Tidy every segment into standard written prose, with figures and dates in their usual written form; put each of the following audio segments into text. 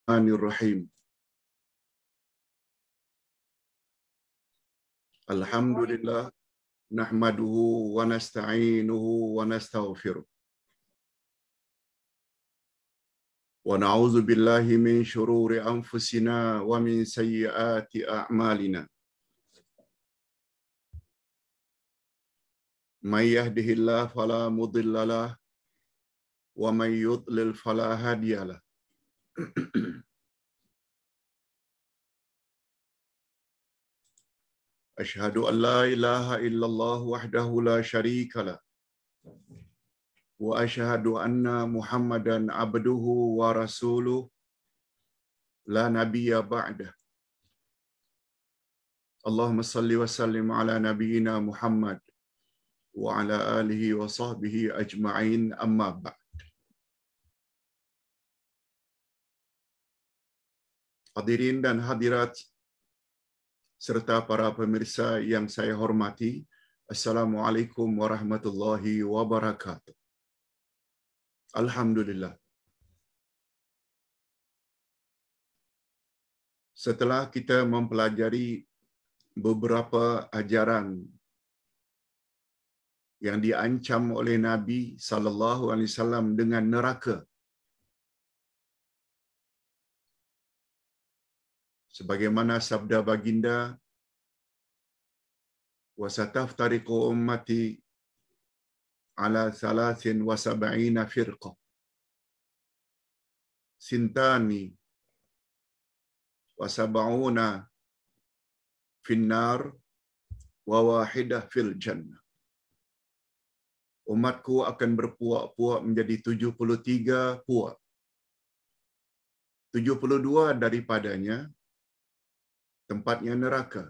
Bismillahirrahmanirrahim. Alhamdulillah nahmaduhu wa nasta'inuhu wa nastaghfiruh. Wa na'udzu billahi min shururi anfusina wa min sayyiati a'malina. May yahdihillahu fala mudilla lahu wa may yudlil fala hadiya lahu. Asyhadu an la ilaha illallah wahdahu la syarika lah wa asyhadu anna Muhammadan abduhu wa rasuluh la nabiyya ba'dah. Allahumma salli wa sallim ala nabiyyina Muhammad wa ala alihi wa sahbihi ajma'in, amma ba'd. Hadirin dan hadirat serta para pemirsa yang saya hormati, Assalamualaikum warahmatullahi wabarakatuh. Alhamdulillah. Setelah kita mempelajari beberapa ajaran yang diancam oleh Nabi sallallahu alaihi wasallam dengan neraka, sebagaimana sabda baginda, wa sataftariqu ummati ala 73 firqah sintani wa sab'una finnar wa wahidah fil jannah. Umatku akan berpuak-puak menjadi 73 puak. 72 daripadanya tempatnya neraka.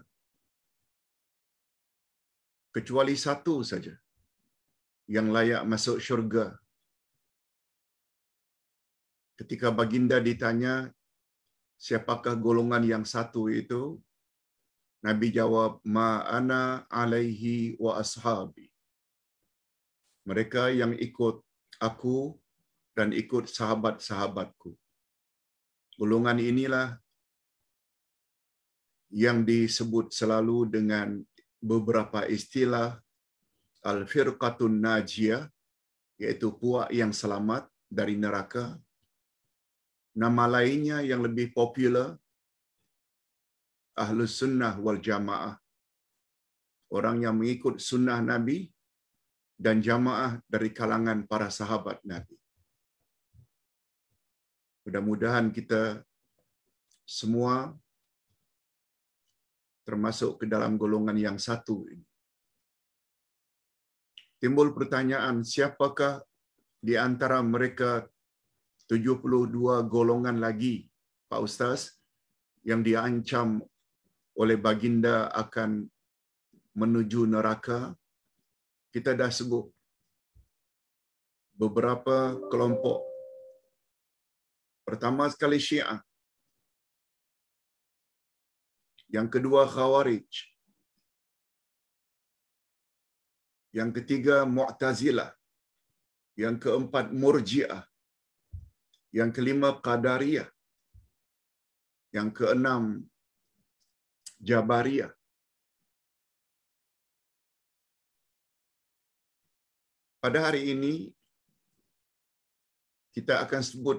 Kecuali satu saja yang layak masuk syurga. Ketika baginda ditanya, siapakah golongan yang satu itu? Nabi jawab, ma ana alaihi wa ashabi. Mereka yang ikut aku dan ikut sahabat-sahabatku. Golongan inilah yang disebut selalu dengan beberapa istilah al-firqatun najiyah, iaitu puak yang selamat dari neraka. Nama lainnya yang lebih popular, Ahlus Sunnah wal Jamaah, orang yang mengikut sunnah Nabi dan jamaah dari kalangan para sahabat Nabi. Mudah-mudahan kita semua termasuk ke dalam golongan yang satu ini. Timbul pertanyaan, siapakah di antara mereka 72 golongan lagi, Pak Ustaz, yang diancam oleh baginda akan menuju neraka? Kita dah sebut beberapa kelompok. Pertama sekali Syiah. Yang kedua Khawarij. Yang ketiga Mu'tazilah. Yang keempat Murji'ah. Yang kelima Qadariyah. Yang keenam Jabariyah. Pada hari ini kita akan sebut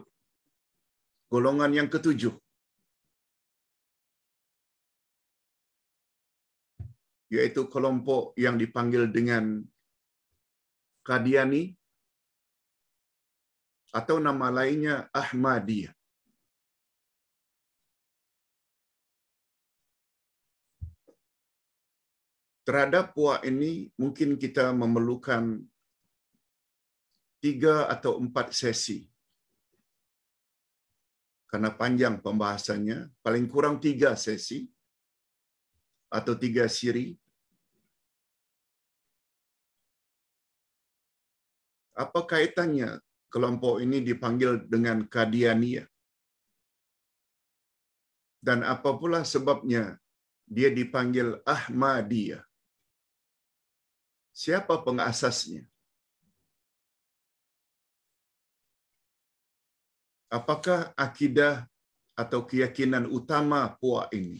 golongan yang ketujuh, yaitu kelompok yang dipanggil dengan Qadiani atau nama lainnya Ahmadiyah. Terhadap puak ini mungkin kita memerlukan 3 atau 4 sesi. Karena panjang pembahasannya, paling kurang 3 sesi atau 3 siri. Apa kaitannya kelompok ini dipanggil dengan Qadianiyah? Dan apa pula sebabnya dia dipanggil Ahmadiyah? Siapa pengasasnya? Apakah akidah atau keyakinan utama puak ini,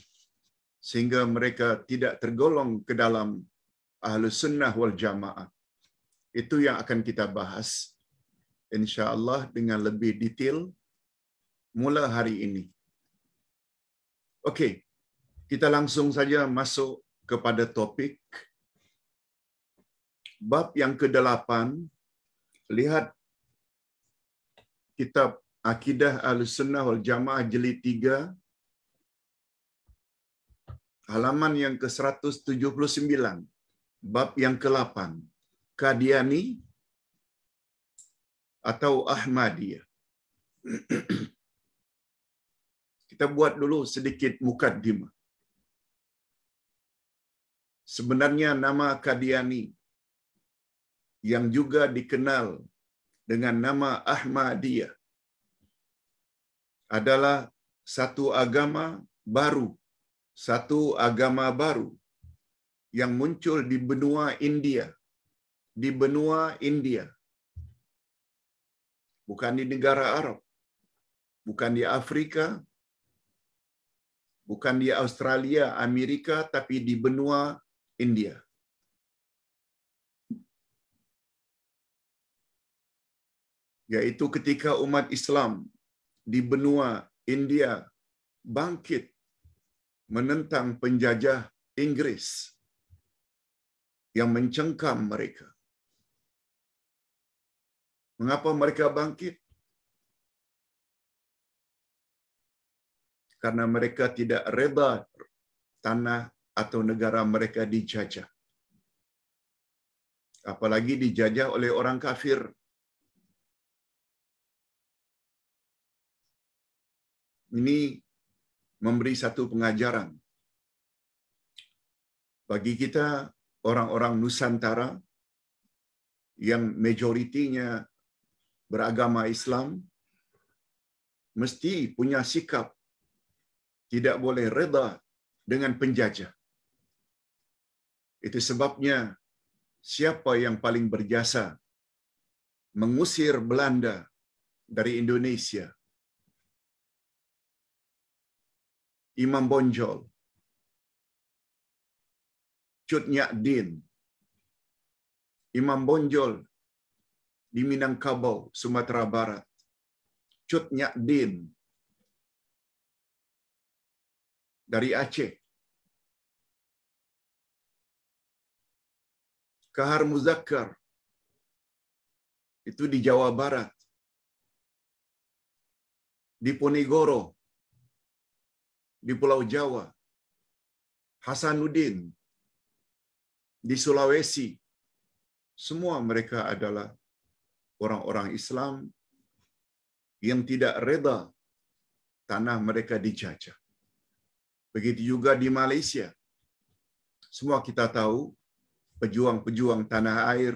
sehingga mereka tidak tergolong ke dalam Ahlus Sunnah wal Jamaah. Itu yang akan kita bahas insya-Allah dengan lebih detail mula hari ini. Okey, kita langsung saja masuk kepada topik. Bab yang ke-8, lihat kitab Akidah Ahlussunnah wal Jamaah jilid 3, halaman yang ke-179, bab yang ke-8, Qadiani atau Ahmadiyah. Kita buat dulu sedikit mukaddimah. Sebenarnya nama Qadiani yang juga dikenal dengan nama Ahmadiyah adalah satu agama baru yang muncul di benua India. Bukan di negara Arab, bukan di Afrika, bukan di Australia, Amerika, tapi di benua India. Yaitu ketika umat Islam di benua India bangkit menentang penjajah Inggris yang mencengkam mereka. Mengapa mereka bangkit? Karena mereka tidak reda tanah atau negara mereka dijajah. Apalagi dijajah oleh orang kafir. Ini memberi satu pengajaran bagi kita orang-orang Nusantara yang majoritinya beragama Islam, mesti punya sikap tidak boleh reda dengan penjajah. Itu sebabnya siapa yang paling berjasa mengusir Belanda dari Indonesia? Imam Bonjol, Cut Nyak Din. Imam Bonjol di Minangkabau, Sumatera Barat. Cut Nyak Din dari Aceh. Kahar Muzakkar itu di Jawa Barat. Di Ponegoro di Pulau Jawa. Hasanuddin di Sulawesi. Semua mereka adalah orang-orang Islam yang tidak reda tanah mereka dijajah. Begitu juga di Malaysia. Semua kita tahu pejuang-pejuang tanah air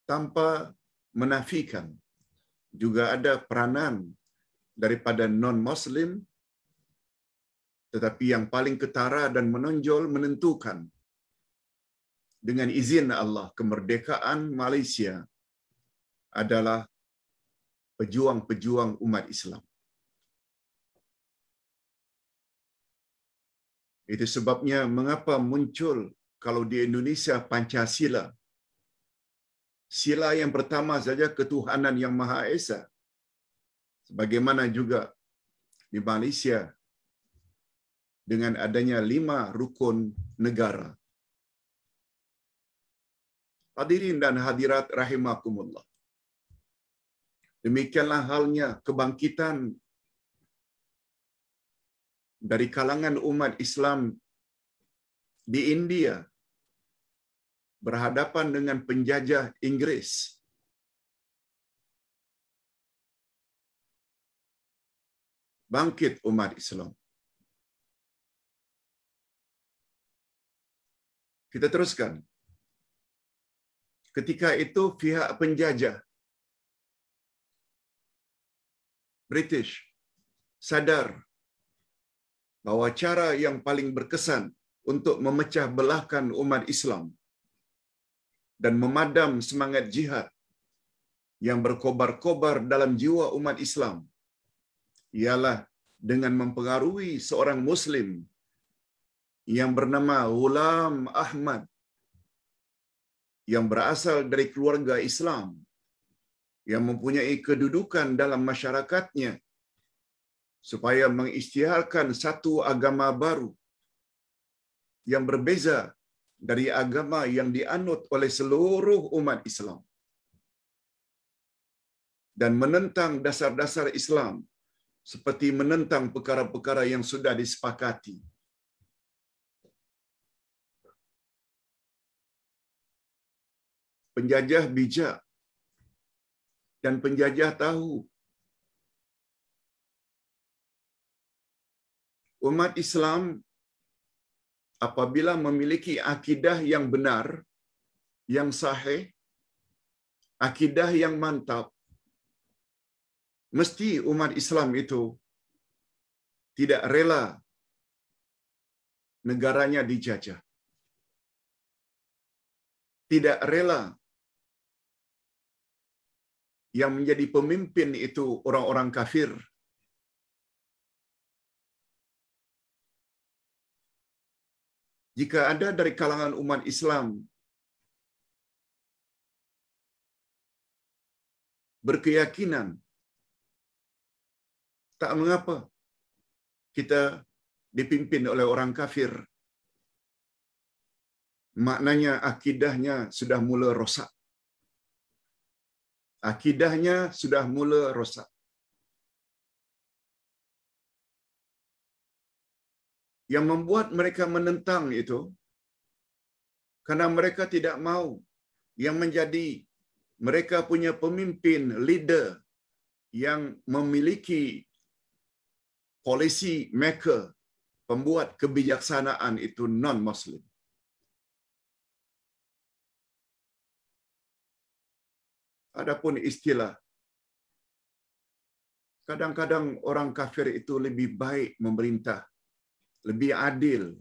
tanpa menafikan juga ada peranan daripada non-Muslim, tetapi yang paling ketara dan menonjol menentukan dengan izin Allah kemerdekaan Malaysia adalah pejuang-pejuang umat Islam. Itu sebabnya mengapa muncul kalau di Indonesia Pancasila. Sila yang pertama saja ketuhanan yang Maha Esa. Sebagaimana juga di Malaysia dengan adanya 5 rukun negara. Hadirin dan hadirat rahimakumullah. Demikianlah halnya kebangkitan dari kalangan umat Islam di India berhadapan dengan penjajah Inggris. Bangkit umat Islam. Kita teruskan. Ketika itu pihak penjajah British sadar bahwa cara yang paling berkesan untuk memecah belahkan umat Islam dan memadam semangat jihad yang berkobar-kobar dalam jiwa umat Islam ialah dengan mempengaruhi seorang Muslim yang bernama Ghulam Ahmad yang berasal dari keluarga Islam yang mempunyai kedudukan dalam masyarakatnya supaya mengisytiharkan satu agama baru yang berbeza dari agama yang dianut oleh seluruh umat Islam dan menentang dasar-dasar Islam seperti menentang perkara-perkara yang sudah disepakati. Penjajah bijak dan penjajah tahu umat Islam apabila memiliki akidah yang benar, yang sahih, akidah yang mantap, mesti umat Islam itu tidak rela negaranya dijajah. Tidak rela yang menjadi pemimpin itu orang-orang kafir. Jika ada dari kalangan umat Islam berkeyakinan, tak mengapa kita dipimpin oleh orang kafir, maknanya akidahnya sudah mula rosak. Akidahnya sudah mula rosak. Yang membuat mereka menentang itu karena mereka tidak mahu yang menjadi mereka punya pemimpin, leader yang memiliki policy maker, pembuat kebijaksanaan itu non-Muslim. Adapun istilah, kadang-kadang orang kafir itu lebih baik memerintah, lebih adil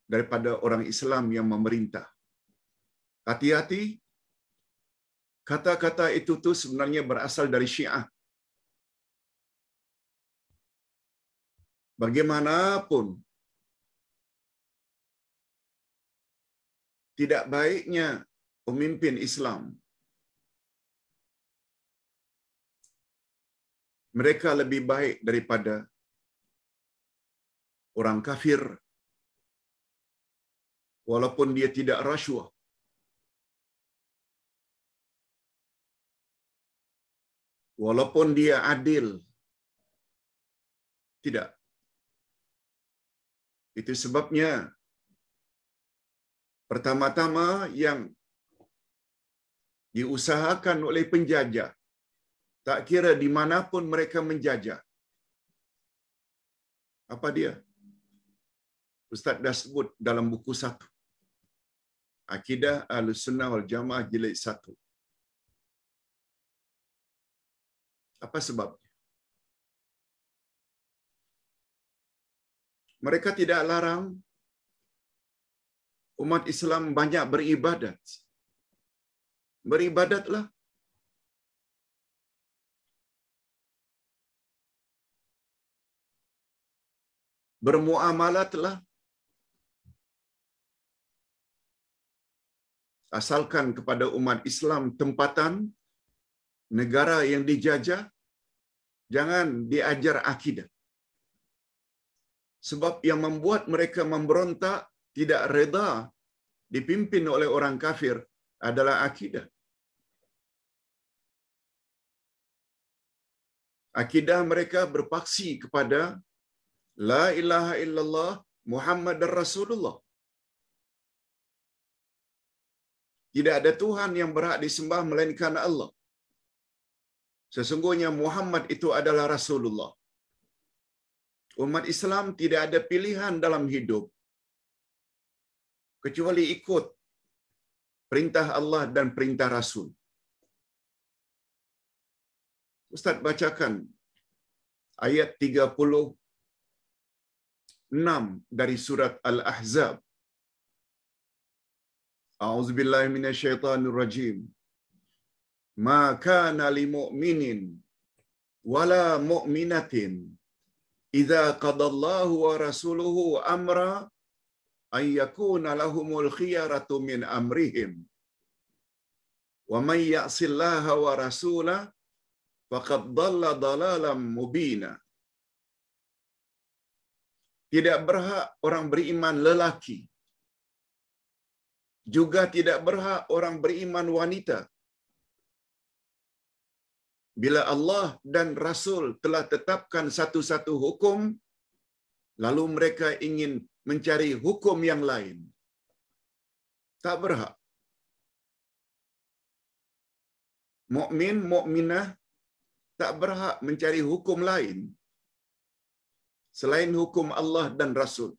daripada orang Islam yang memerintah. Hati-hati, kata-kata itu tuh sebenarnya berasal dari Syiah. Bagaimanapun, tidak baiknya pemimpin Islam. Mereka lebih baik daripada orang kafir, walaupun dia tidak rasuah. Walaupun dia adil. Tidak. Itu sebabnya pertama-tama yang diusahakan oleh penjajah, tak kira di manapun mereka menjajah. Apa dia? Ustaz dah sebut dalam buku 1. Akidah Ahlussunnah wal Jamaah jilid 1. Apa sebabnya? Mereka tidak larang umat Islam banyak beribadat. Beribadatlah. Bermuamalatlah. Asalkan kepada umat Islam tempatan negara yang dijajah, jangan diajar akidah. Sebab yang membuat mereka memberontak, tidak reda dipimpin oleh orang kafir adalah akidah. Akidah mereka berpaksi kepada La ilaha illallah Muhammadar Rasulullah. Tidak ada Tuhan yang berhak disembah melainkan Allah. Sesungguhnya Muhammad itu adalah Rasulullah. Umat Islam tidak ada pilihan dalam hidup kecuali ikut perintah Allah dan perintah Rasul. Ustaz bacakan ayat 36 dari surat Al-Ahzab. A'udzubillahi minasyaitonir rajim. Ma kana lil mu'minin wala mu'minatin idza qadallahu wa rasuluhu amra ay yakuna lahumul khiyaratu min amrihim wa may ya'sillaha wa rasulahu faqad dhalla dhalalan mubina. Tidak berhak orang beriman lelaki, juga tidak berhak orang beriman wanita, bila Allah dan Rasul telah tetapkan satu-satu hukum, lalu mereka ingin mencari hukum yang lain. Tak berhak. Mukmin, mukminah tak berhak mencari hukum lain selain hukum Allah dan Rasul.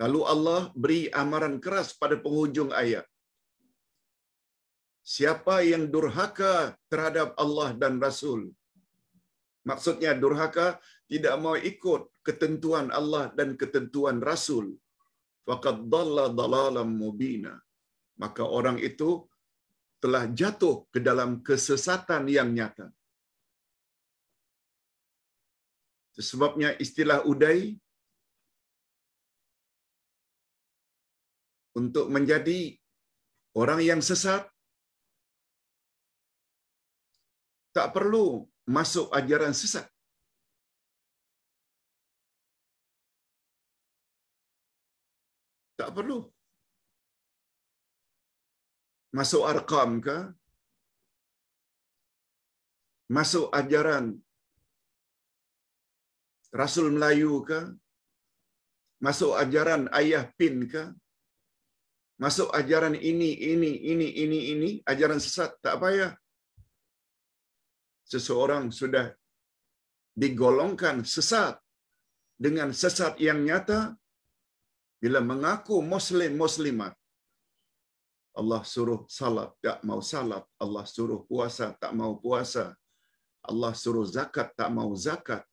Lalu Allah beri amaran keras pada penghujung ayat. Siapa yang durhaka terhadap Allah dan Rasul, maksudnya durhaka tidak mau ikut ketentuan Allah dan ketentuan Rasul, faqad dhalla dhalalan mubina, maka orang itu telah jatuh ke dalam kesesatan yang nyata. Sebabnya istilah udai untuk menjadi orang yang sesat tak perlu masuk ajaran sesat. Tak perlu masuk Arqam ke, masuk ajaran Rasul Melayu ke, masuk ajaran Ayah Pin ke, masuk ajaran ini, ajaran sesat, tak payah. Seseorang sudah digolongkan sesat dengan sesat yang nyata bila mengaku muslimat. Allah suruh salat, tak mau salat. Allah suruh puasa, tak mau puasa. Allah suruh zakat, tak mau zakat.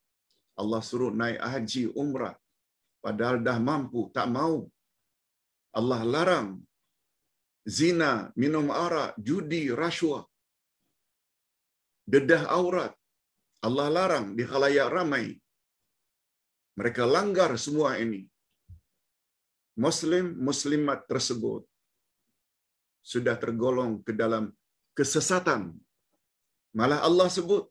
Allah suruh naik haji umrah, padahal dah mampu, tak mau. Allah larang zina, minum arak, judi, rasuah, dedah aurat. Allah larang di khalayak ramai. Mereka langgar semua ini. Muslim, muslimat tersebut sudah tergolong ke dalam kesesatan. Malah Allah sebut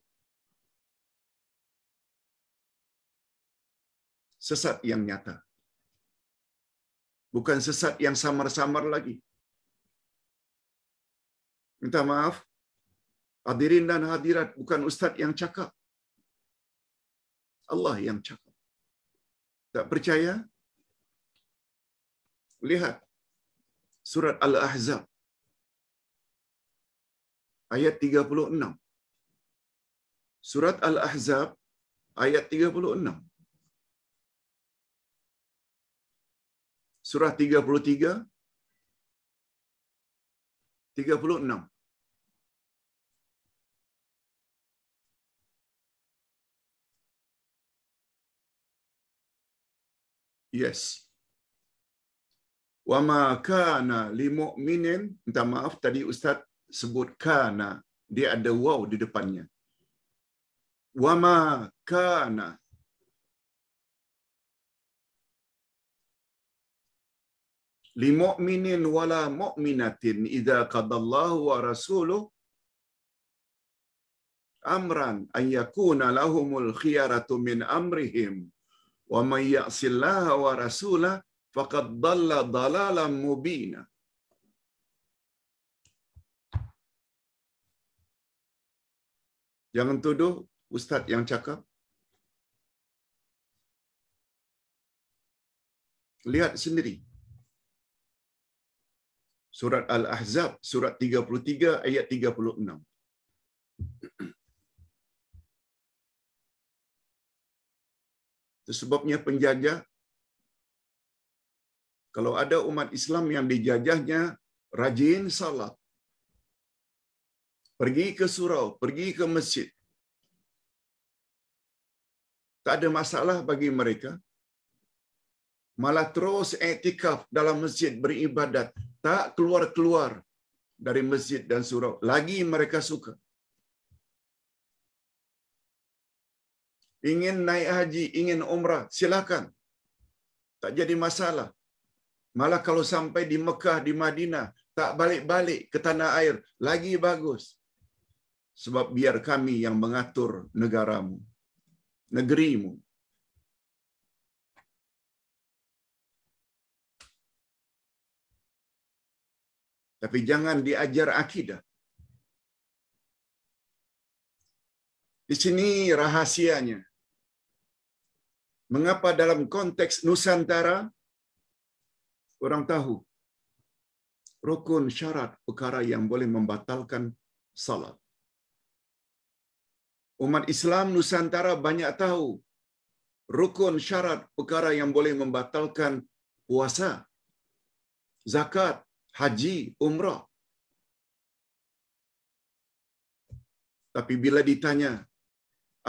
sesat yang nyata. Bukan sesat yang samar-samar lagi. Minta maaf, hadirin dan hadirat, bukan ustaz yang cakap. Allah yang cakap. Tak percaya? Lihat surat Al-Ahzab ayat 36. Surat Al-Ahzab ayat 36. Surah 33, 36. Yes. Wa ma kana limu'minin, minta maaf tadi ustaz sebut kana, dia ada waw di depannya. Wa ma kana limu'minin wala mu'minatin idza qadallahu wa rasuluhu amran an yakuna lahumul khiyaratu min amrihim wa may ya'sillaha wa rasulahu faqad dhalla dhalalan mubina. Jangan tuduh ustaz yang cakap. Lihat sendiri. Surat Al-Ahzab, surat 33 ayat 36. Itu sebabnya penjajah, kalau ada umat Islam yang dijajahnya rajin salat, pergi ke surau, pergi ke masjid, tak ada masalah bagi mereka, malah terus iktikaf dalam masjid beribadat, tak keluar-keluar dari masjid dan surau, lagi mereka suka. ingin naik haji, ingin umrah, silakan. Tak jadi masalah. Malah kalau sampai di Mekah, di Madinah, tak balik-balik ke tanah air, lagi bagus. Sebab biar kami yang mengatur negaramu, negerimu. Tapi jangan diajar akidah. Di sini rahasianya. Mengapa dalam konteks Nusantara orang tahu rukun syarat perkara yang boleh membatalkan salat. Umat Islam Nusantara banyak tahu rukun syarat perkara yang boleh membatalkan puasa, zakat, haji, umrah. Tapi bila ditanya,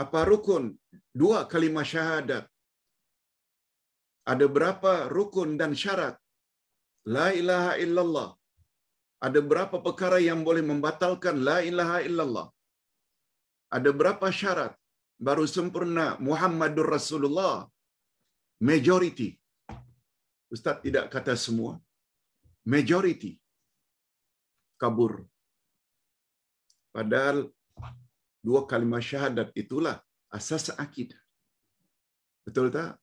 apa rukun dua kalimah syahadat? Ada berapa rukun dan syarat? La ilaha illallah. Ada berapa perkara yang boleh membatalkan la ilaha illallah? Ada berapa syarat baru sempurna Muhammadur Rasulullah? Majority. Ustaz tidak kata semua. Majority kabur. Padahal dua kalimah syahadat itulah asas akidah. Betul tak?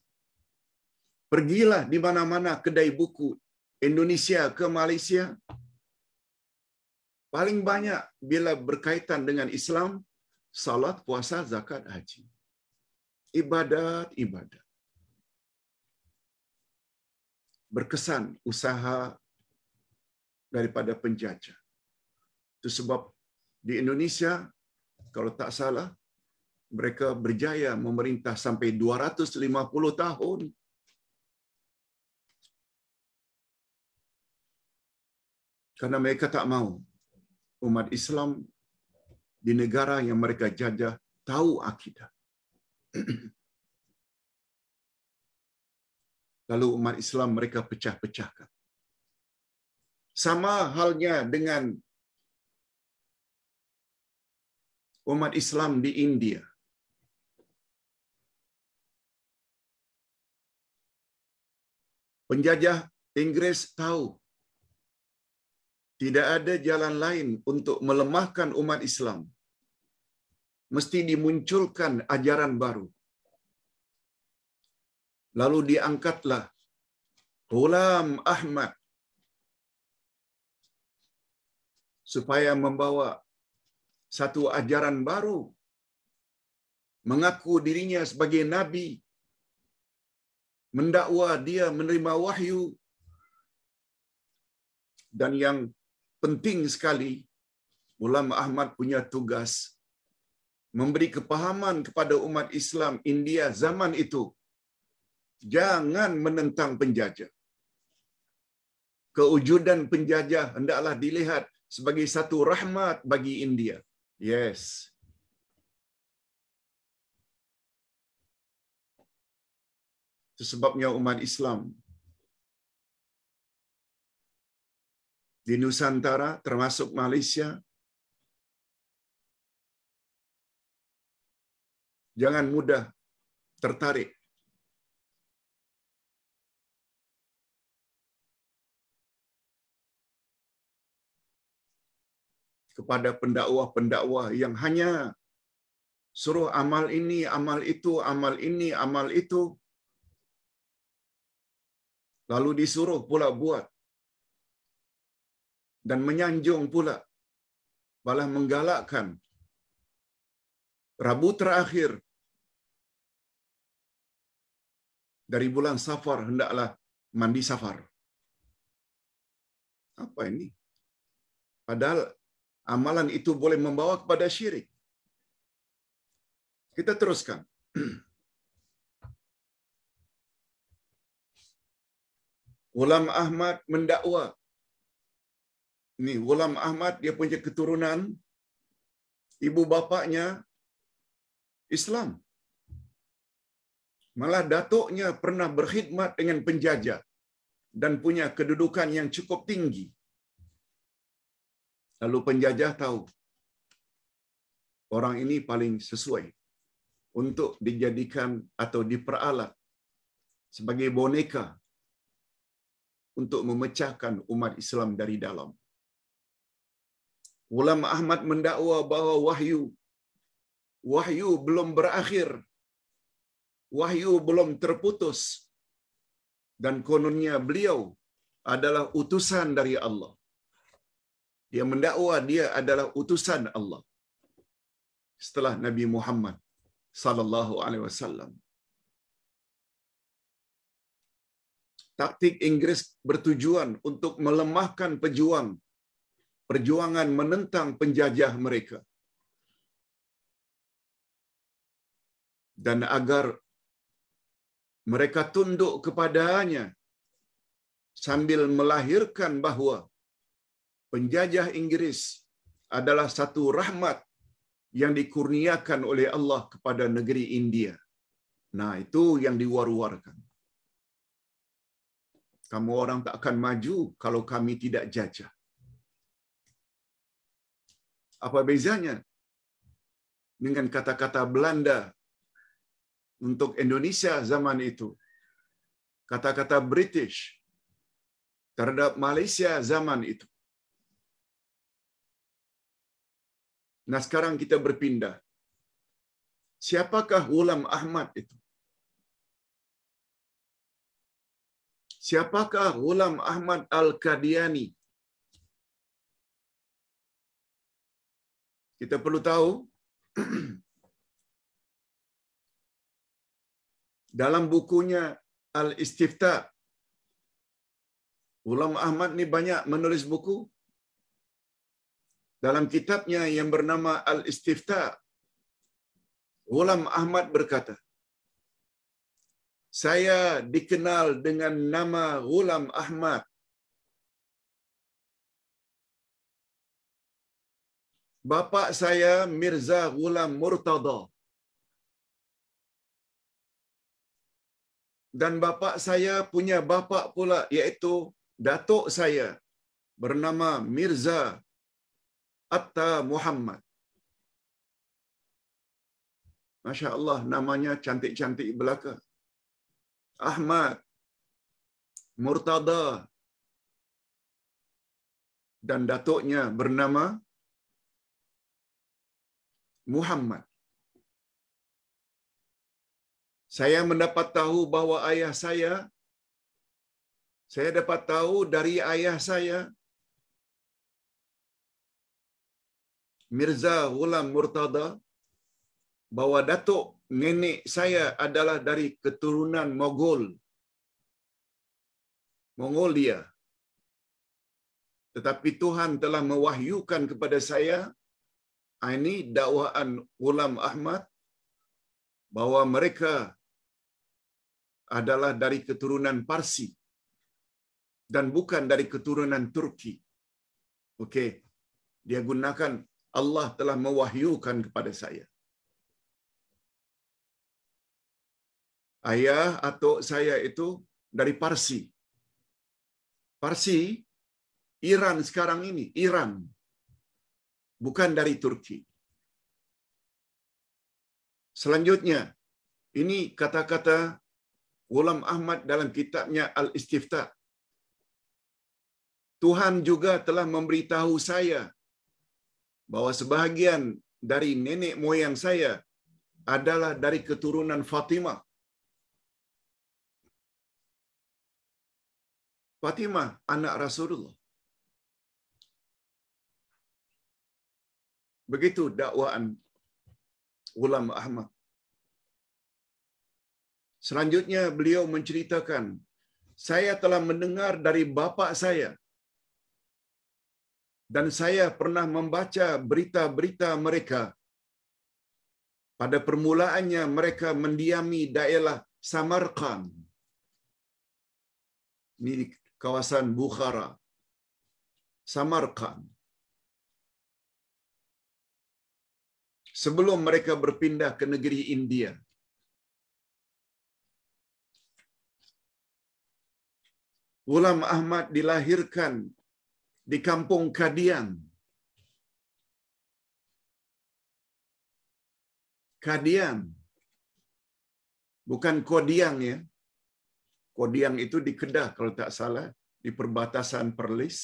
Pergilah di mana-mana kedai buku Indonesia ke Malaysia. Paling banyak bila berkaitan dengan Islam, salat, puasa, zakat, haji. Ibadat. Berkesan usaha daripada penjajah. Itu sebab di Indonesia, kalau tak salah, mereka berjaya memerintah sampai 250 tahun. Karena mereka tak mahu umat Islam di negara yang mereka jajah tahu akidah. Lalu umat Islam mereka pecah-pecahkan. Sama halnya dengan umat Islam di India. Penjajah Inggris tahu tidak ada jalan lain untuk melemahkan umat Islam. Mesti dimunculkan ajaran baru. Lalu diangkatlah Ghulam Ahmad supaya membawa satu ajaran baru. Mengaku dirinya sebagai Nabi. Mendakwa dia menerima wahyu. Dan yang penting sekali, Ghulam Ahmad punya tugas memberi kepahaman kepada umat Islam India zaman itu. Jangan menentang penjajah. Kewujudan penjajah hendaklah dilihat sebagai satu rahmat bagi India. Yes. Itu sebabnya umat Islam di Nusantara termasuk Malaysia jangan mudah tertarik kepada pendakwah-pendakwah yang hanya suruh amal ini, amal itu, amal ini, amal itu. Lalu disuruh pula buat. Dan menyanjung pula. Malah menggalakkan. Rabu terakhir dari bulan Safar hendaklah mandi safar. Apa ini? Padahal amalan itu boleh membawa kepada syirik. Kita teruskan. Ghulam Ahmad mendakwa. Ini Ghulam Ahmad, dia punya keturunan ibu bapaknya Islam. Malah datuknya pernah berkhidmat dengan penjajah dan punya kedudukan yang cukup tinggi. Lalu penjajah tahu orang ini paling sesuai untuk dijadikan atau diperalat sebagai boneka untuk memecahkan umat Islam dari dalam. Ghulam Ahmad mendakwa bahawa wahyu belum berakhir. Wahyu belum terputus. Dan kononnya beliau adalah utusan dari Allah. Dia mendakwa dia adalah utusan Allah setelah Nabi Muhammad sallallahu alaihi wasallam. Taktik Inggris bertujuan untuk melemahkan perjuangan menentang penjajah mereka. Dan agar mereka tunduk kepadanya sambil melahirkan bahawa penjajah Inggris adalah satu rahmat yang dikurniakan oleh Allah kepada negeri India. Nah, itu yang diwar-warkan. Kamu orang tak akan maju kalau kami tidak jajah. Apa bezanya dengan kata-kata Belanda untuk Indonesia zaman itu? Kata-kata British terhadap Malaysia zaman itu. Nah, sekarang kita berpindah. Siapakah Ghulam Ahmad itu? Siapakah Ghulam Ahmad Al-Qadiani? Kita perlu tahu dalam bukunya Al-Istifta, Ghulam Ahmad ni banyak menulis buku. Dalam kitabnya yang bernama Al-Istifta, Ghulam Ahmad berkata, saya dikenal dengan nama Ghulam Ahmad. Bapa saya Mirza Ghulam Murtada. Dan bapa saya punya bapa pula, iaitu datuk saya bernama Mirza Atta Muhammad. Masya Allah, namanya cantik-cantik belaka. Ahmad, Murtada, dan datuknya bernama Muhammad. Saya mendapat tahu bahawa saya dapat tahu dari ayah saya, Mirza Ghulam Murtada, bahawa datuk nenek saya adalah dari keturunan Mongolia. Tetapi Tuhan telah mewahyukan kepada saya, ini dakwaan Ghulam Ahmad, bahawa mereka adalah dari keturunan Parsi dan bukan dari keturunan Turki. Okey, dia gunakan Allah telah mewahyukan kepada saya. Ayah atau saya itu dari Parsi. Parsi, Iran sekarang ini, Iran. Bukan dari Turki. Selanjutnya, ini kata-kata Ghulam Ahmad dalam kitabnya Al-Istifta. Tuhan juga telah memberitahu saya bahawa sebahagian dari nenek moyang saya adalah dari keturunan Fatimah. Fatimah, anak Rasulullah. Begitu dakwaan Ghulam Ahmad. Selanjutnya beliau menceritakan, saya telah mendengar dari bapa saya dan saya pernah membaca berita-berita mereka. Pada permulaannya mereka mendiami daerah Samarkand. Ini di kawasan Bukhara. Samarkand. Sebelum mereka berpindah ke negeri India. Ghulam Ahmad dilahirkan di kampung Kadian. Kadian, bukan Kodiang ya. Kodiang itu di Kedah kalau tak salah, di perbatasan Perlis.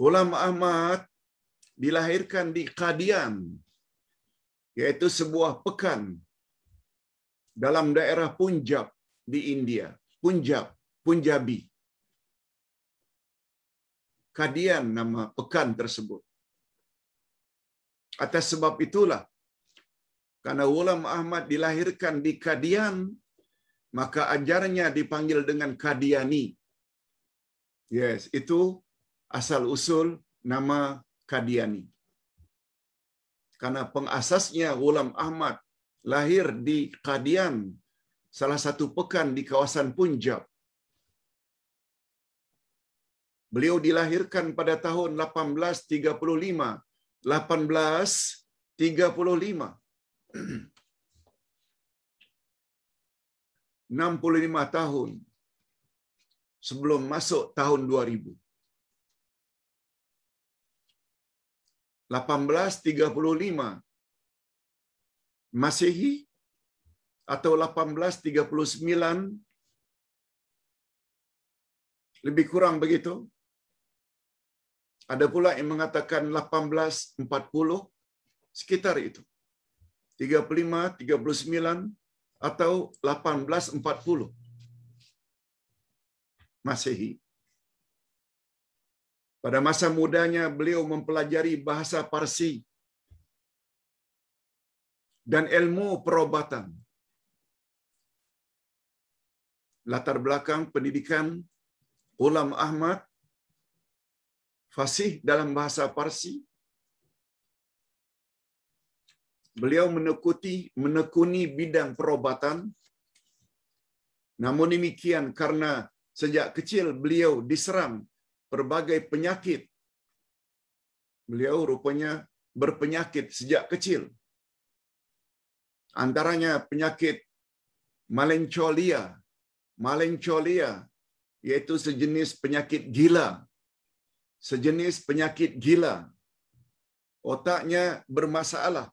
Ghulam Ahmad dilahirkan di Qadian, yaitu sebuah pekan dalam daerah Punjab di India. Punjabi. Qadian nama pekan tersebut. Atas sebab itulah, karena Ghulam Ahmad dilahirkan di Qadian, maka ajarnya dipanggil dengan Qadiani. Yes, itu asal usul nama Qadiani. Karena pengasasnya Ghulam Ahmad lahir di Qadian, salah satu pekan di kawasan Punjab. Beliau dilahirkan pada tahun 1835. 1835. 65 tahun sebelum masuk tahun 2000. 1835 Masehi atau 1839, lebih kurang begitu. Ada pula yang mengatakan 1840, sekitar itu. 35, 39 atau 1840 Masehi. Pada masa mudanya beliau mempelajari bahasa Parsi dan ilmu perobatan. Latar belakang pendidikan Ghulam Ahmad, fasih dalam bahasa Parsi. Beliau menekuni bidang perobatan. Namun demikian, karena sejak kecil beliau diserang berbagai penyakit. Beliau rupanya berpenyakit sejak kecil. Antaranya penyakit melancholia. Melancholia yaitu sejenis penyakit gila. Sejenis penyakit gila. Otaknya bermasalah.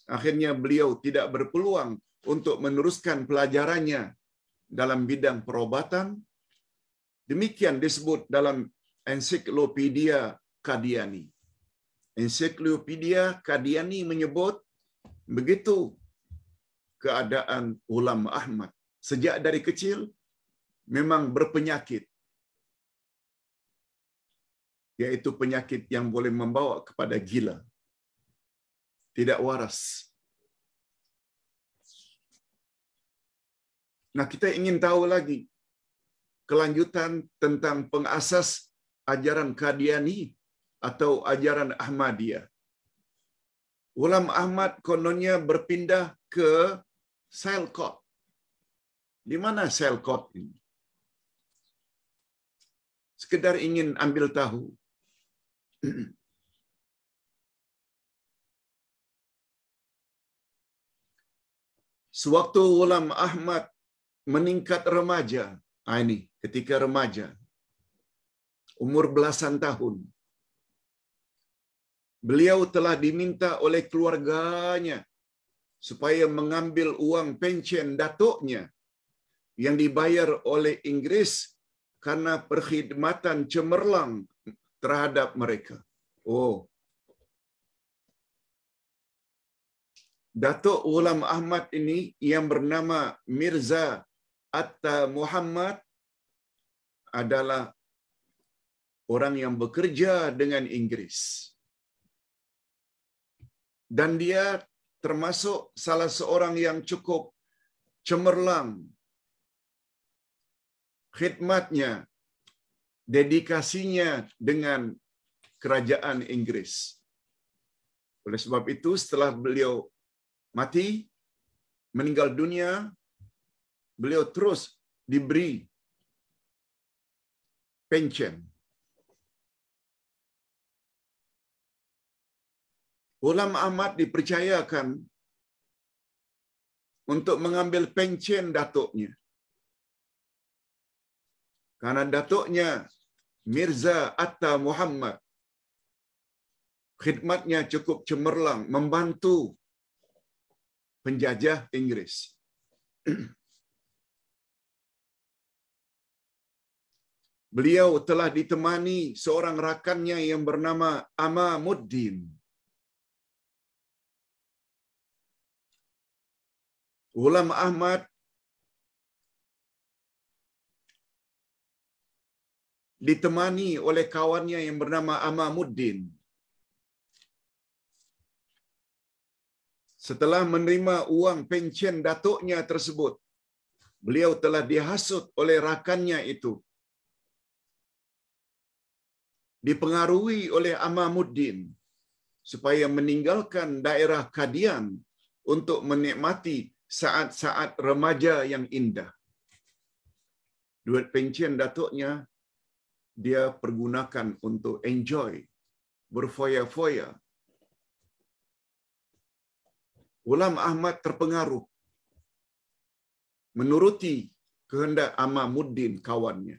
Akhirnya beliau tidak berpeluang untuk meneruskan pelajarannya dalam bidang perobatan. Demikian disebut dalam Ensiklopedia Qadiani. Ensiklopedia Qadiani menyebut begitu keadaan Ghulam Ahmad. Sejak dari kecil memang berpenyakit, yaitu penyakit yang boleh membawa kepada gila. Tidak waras. Nah, kita ingin tahu lagi kelanjutan tentang pengasas ajaran Qadiani atau ajaran Ahmadiyah. Ghulam Ahmad kononnya berpindah ke Sialkot. Di mana Sialkot ini? Sekedar ingin ambil tahu. Sewaktu Ghulam Ahmad meningkat remaja, ini ketika remaja, umur belasan tahun, beliau telah diminta oleh keluarganya supaya mengambil uang pensiun datuknya yang dibayar oleh Inggris karena perkhidmatan cemerlang terhadap mereka. Oh, Datuk Ghulam Ahmad ini yang bernama Mirza Atta Muhammad adalah orang yang bekerja dengan Inggris. Dan dia termasuk salah seorang yang cukup cemerlang. Khidmatnya, dedikasinya dengan kerajaan Inggris. Oleh sebab itu, setelah beliau mati, meninggal dunia, beliau terus diberi pensiun. Ghulam Ahmad dipercayakan untuk mengambil pensiun datuknya. Karena datuknya Mirza Atta Muhammad, khidmatnya cukup cemerlang, membantu penjajah Inggris. Beliau telah ditemani seorang rakannya yang bernama Amamuddin. Ghulam Ahmad ditemani oleh kawannya yang bernama Amamuddin. Setelah menerima uang pencen datuknya tersebut, beliau telah dihasut oleh rakannya itu. Dipengaruhi oleh Amamuddin supaya meninggalkan daerah Qadian untuk menikmati saat-saat remaja yang indah. Duit pencen datuknya dia pergunakan untuk enjoy, berfoya-foya. Ghulam Ahmad terpengaruh menuruti kehendak Amamuddin kawannya.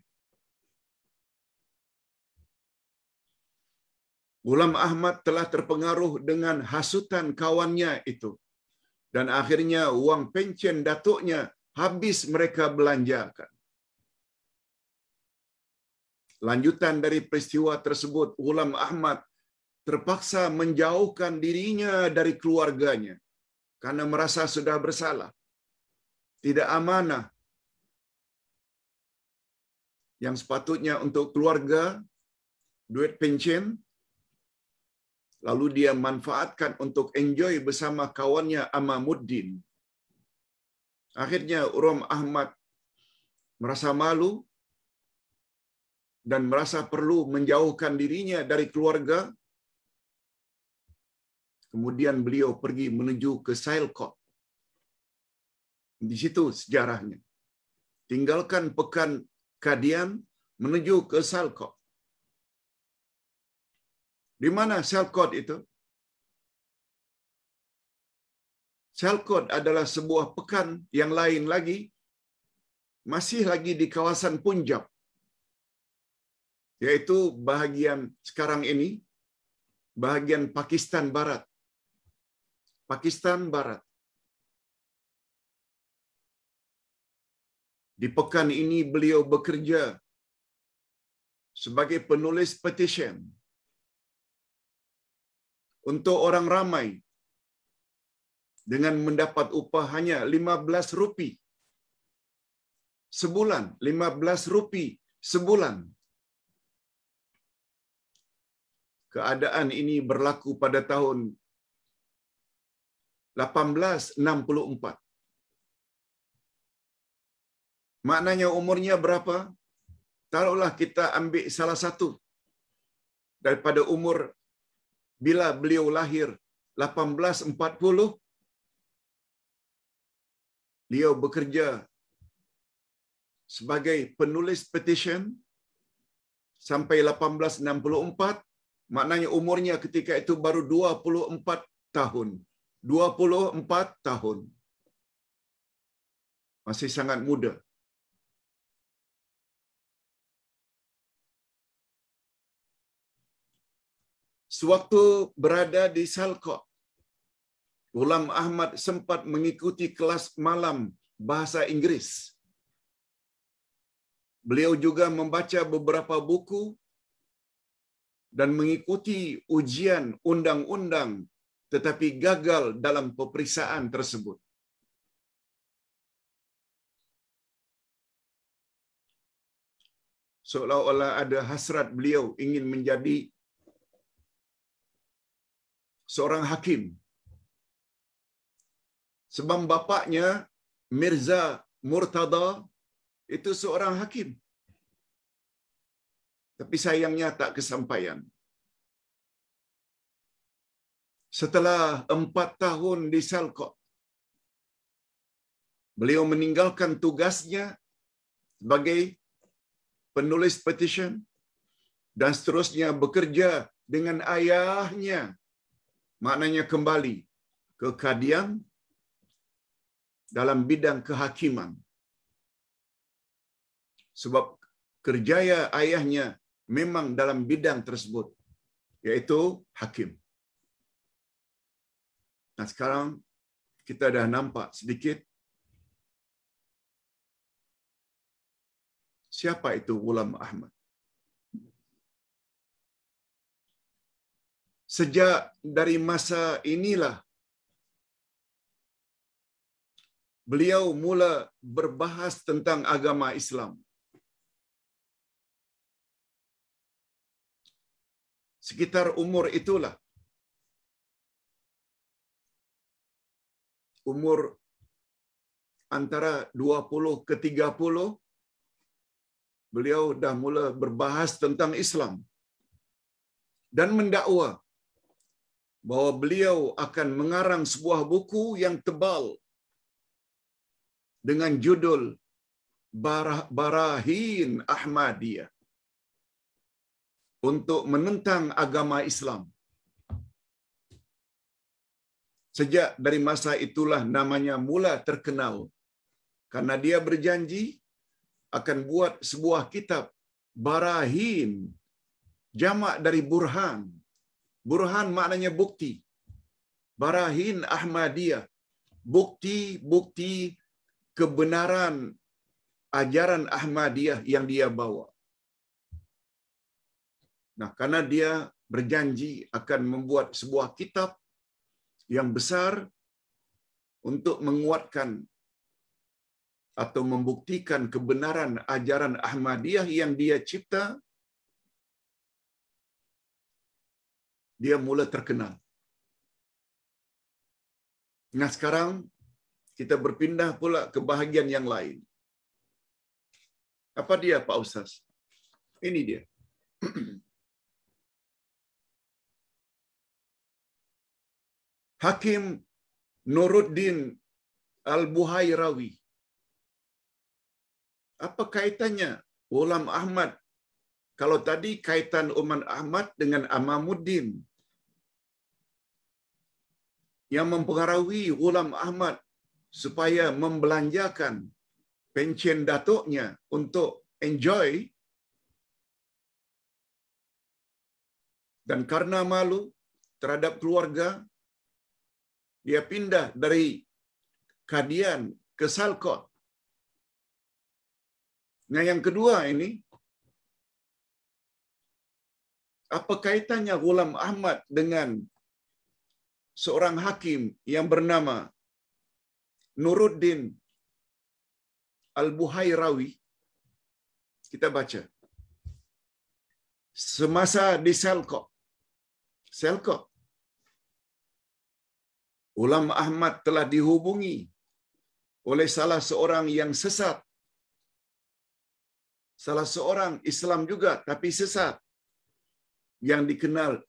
Ghulam Ahmad telah terpengaruh dengan hasutan kawannya itu. Dan akhirnya uang pencen datuknya habis mereka belanjakan. Lanjutan dari peristiwa tersebut, Ghulam Ahmad terpaksa menjauhkan dirinya dari keluarganya karena merasa sudah bersalah, tidak amanah. Yang sepatutnya untuk keluarga, duit pencen, lalu dia manfaatkan untuk enjoy bersama kawannya Amamuddin. Akhirnya Ghulam Ahmad merasa malu dan merasa perlu menjauhkan dirinya dari keluarga. Kemudian beliau pergi menuju ke Sialkot. Di situ sejarahnya. Tinggalkan pekan Qadian menuju ke Sialkot. Di mana Sialkot itu? Sialkot adalah sebuah pekan yang lain lagi, masih lagi di kawasan Punjab, yaitu bahagian sekarang ini, bahagian Pakistan Barat. Pakistan Barat. Di pekan ini beliau bekerja sebagai penulis petition untuk orang ramai dengan mendapat upah hanya 15 rupiah sebulan. 15 rupiah sebulan. Keadaan ini berlaku pada tahun 1864. Maknanya umurnya berapa? Taruhlah kita ambil salah satu daripada umur bila beliau lahir 1840, beliau bekerja sebagai penulis petition sampai 1864, maknanya umurnya ketika itu baru 24 tahun. 24 tahun. Masih sangat muda. Sewaktu berada di Sialkot, Ghulam Ahmad sempat mengikuti kelas malam bahasa Inggris. Beliau juga membaca beberapa buku dan mengikuti ujian undang-undang, tetapi gagal dalam peperiksaan tersebut. Seolah-olah ada hasrat beliau ingin menjadi seorang hakim. Sebab bapaknya Mirza Murtada itu seorang hakim. Tapi sayangnya tak kesampaian. Setelah 4 tahun di Sialkot, beliau meninggalkan tugasnya sebagai penulis petition dan seterusnya bekerja dengan ayahnya. Maknanya kembali ke Qadian dalam bidang kehakiman. Sebab kerjaya ayahnya memang dalam bidang tersebut, yaitu hakim. Nah, sekarang kita dah nampak sedikit siapa itu Ghulam Ahmad. Sejak dari masa inilah beliau mula berbahas tentang agama Islam. Sekitar umur itulah, umur antara 20 ke 30, beliau dah mula berbahas tentang Islam dan mendakwa bahawa beliau akan mengarang sebuah buku yang tebal dengan judul Barahin Ahmadiyah untuk menentang agama Islam. Sejak dari masa itulah namanya mula terkenal karena dia berjanji akan buat sebuah kitab Barahin, jamak dari Burhan. Burhan maknanya bukti. Barahin Ahmadiyah, bukti-bukti kebenaran ajaran Ahmadiyah yang dia bawa. Nah, karena dia berjanji akan membuat sebuah kitab yang besar untuk menguatkan atau membuktikan kebenaran ajaran Ahmadiyah yang dia cipta, dia mula terkenal. Nah, sekarang kita berpindah pula ke bahagian yang lain. Apa dia, Pak Ustaz? Ini dia. Hakim Nuruddin Al-Buhairawi. Apa kaitannya Ghulam Ahmad? Kalau tadi kaitan Uman Ahmad dengan Amamuddin yang mempengaruhi Ghulam Ahmad supaya membelanjakan pencen datuknya untuk enjoy, dan karena malu terhadap keluarga, dia pindah dari Kadian ke Salkot. Nah, yang kedua ini, apa kaitannya Ghulam Ahmad dengan seorang hakim yang bernama Nuruddin Al-Buhairawi? Kita baca. Semasa di Salkot, Ghulam Ahmad telah dihubungi oleh salah seorang yang sesat. Salah seorang Islam juga tapi sesat, yang dikenal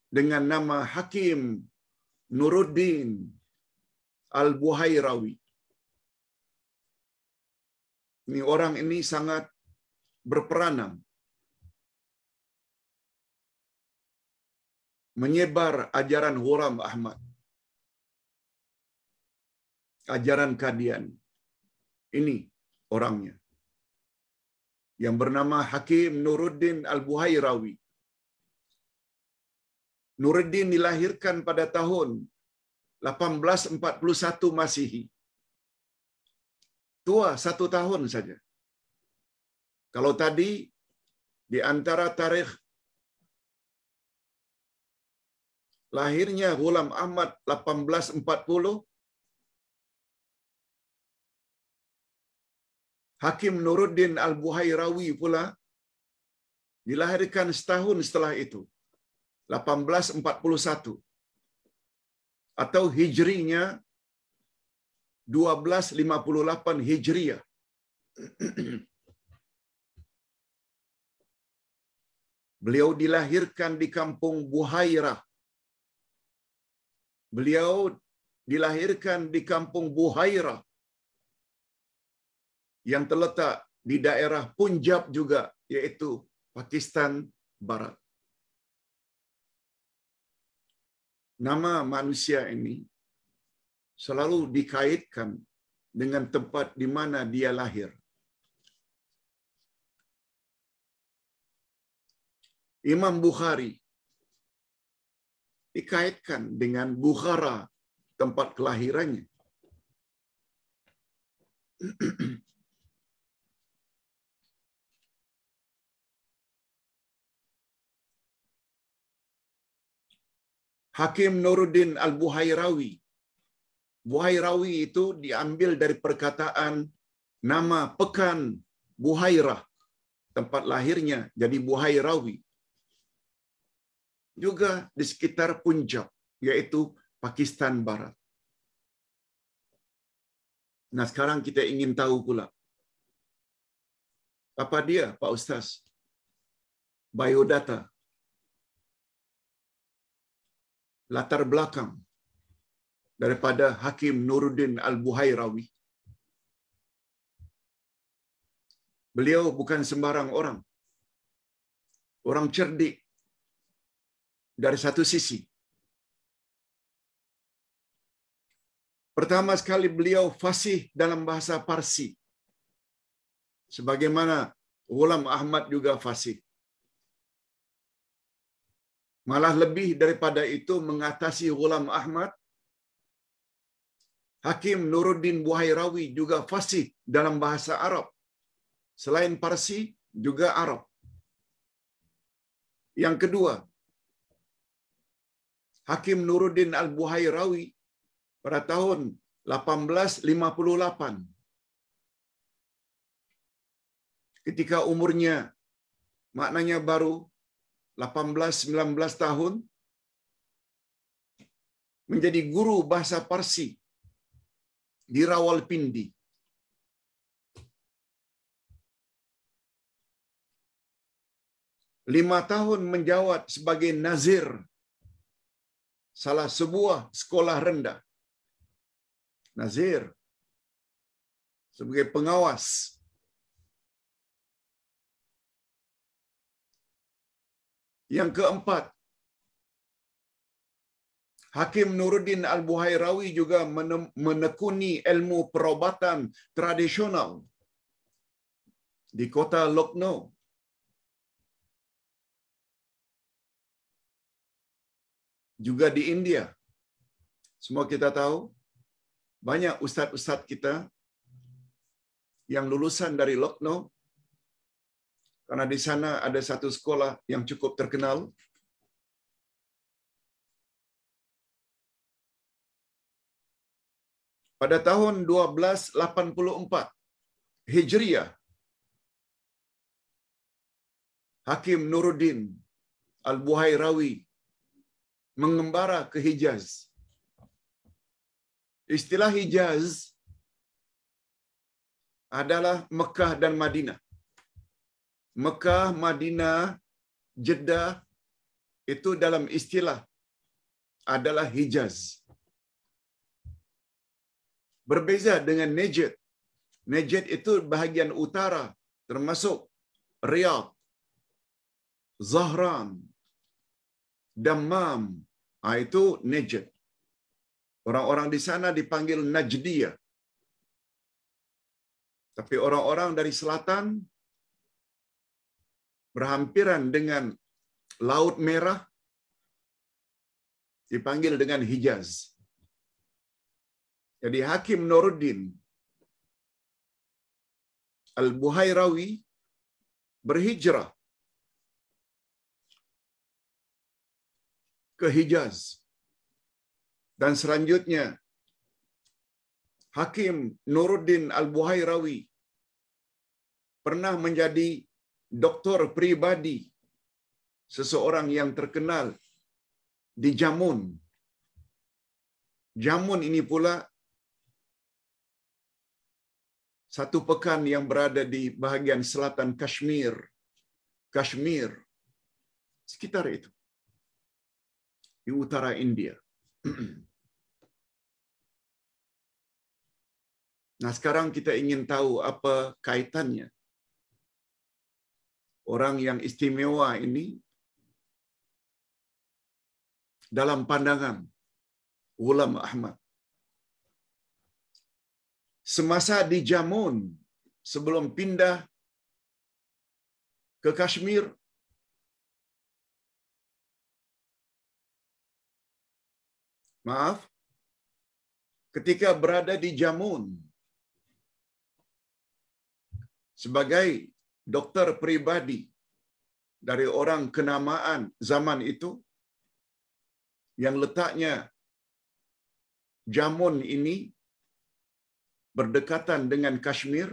dengan nama Hakim Nuruddin Al-Buhairawi. Ini orang ini sangat berperanan menyebar ajaran Ghulam Ahmad, ajaran Kadian. Ini orangnya, yang bernama Hakim Nuruddin Al-Buhairawi. Nuruddin dilahirkan pada tahun 1841 Masihi. Tua 1 tahun saja. Kalau tadi di antara tarikh lahirnya Ghulam Ahmad 1840, Hakim Nuruddin Al-Buhairawi pula dilahirkan setahun setelah itu, 1841, atau hijrinya 1258 Hijriah. Beliau dilahirkan di kampung Buhairah. Beliau dilahirkan di kampung Buhairah yang terletak di daerah Punjab juga, yaitu Pakistan Barat. Nama manusia ini selalu dikaitkan dengan tempat di mana dia lahir. Imam Bukhari dikaitkan dengan Bukhara, tempat kelahirannya. Hakim Nuruddin Al-Buhairawi. Buhairawi itu diambil dari perkataan nama pekan Buhairah, tempat lahirnya, jadi Buhairawi. Juga di sekitar Punjab, yaitu Pakistan Barat. Nah, sekarang kita ingin tahu pula, apa dia, Pak Ustaz? Biodata, latar belakang daripada Hakim Nuruddin Al-Buhairawi. Beliau bukan sembarang orang. Orang cerdik dari satu sisi. Pertama sekali beliau fasih dalam bahasa Parsi. Sebagaimana Ghulam Ahmad juga fasih. Malah lebih daripada itu mengatasi Ghulam Ahmad, Hakim Nuruddin Buhairawi juga fasih dalam bahasa Arab. Selain Parsi, juga Arab. Yang kedua, Hakim Nuruddin Al-Buhairawi pada tahun 1858, ketika umurnya maknanya baru 18-19 tahun, menjadi guru bahasa Parsi di Rawalpindi. Lima tahun menjawat sebagai nazir salah sebuah sekolah rendah. Nazir sebagai pengawas. Yang keempat, Hakim Nuruddin Al-Buhairawi juga menekuni ilmu perubatan tradisional di kota Lucknow. Juga di India. Semua kita tahu, banyak ustaz-ustaz kita yang lulusan dari Lucknow, karena di sana ada satu sekolah yang cukup terkenal. Pada tahun 1284 Hijriah, Hakim Nuruddin Al-Buhairawi mengembara ke Hijaz. Istilah Hijaz adalah Mekah dan Madinah. Mekah, Madinah, Jeddah itu dalam istilah adalah Hijaz. Berbeza dengan Najd. Najd itu bahagian utara, termasuk Riyadh, Zahran, Dammam. Itu Najd. Orang-orang di sana dipanggil Najdiyah. Tapi orang-orang dari selatan berhampiran dengan Laut Merah dipanggil dengan Hijaz. Jadi Hakim Nuruddin Al-Buhairawi berhijrah ke Hijaz. Dan selanjutnya Hakim Nuruddin Al-Buhairawi pernah menjadi doktor pribadi seseorang yang terkenal di Jamun. Jamun ini pula satu pekan yang berada di bahagian selatan Kashmir. Kashmir. Sekitar itu. Di utara India. Nah, sekarang kita ingin tahu apa kaitannya orang yang istimewa ini dalam pandangan Ghulam Ahmad. Semasa di Jamun, sebelum pindah ke Kashmir, ketika berada di Jamun, sebagai doktor pribadi dari orang kenamaan zaman itu yang letaknya Jammun ini berdekatan dengan Kashmir,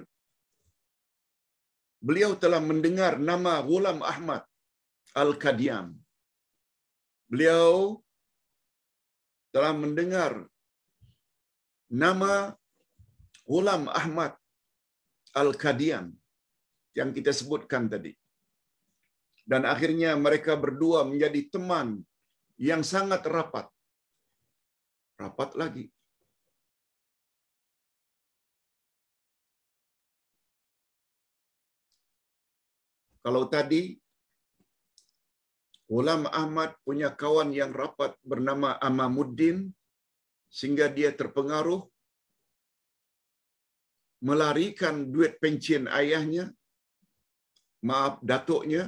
beliau telah mendengar nama Ghulam Ahmad Al-Qadian. Beliau telah mendengar nama Ghulam Ahmad Al-Qadian yang kita sebutkan tadi. Dan akhirnya mereka berdua menjadi teman yang sangat rapat. Rapat lagi. Kalau tadi Ghulam Ahmad punya kawan yang rapat bernama Amamuddin sehingga dia terpengaruh melarikan duit pencen ayahnya, maaf datuknya.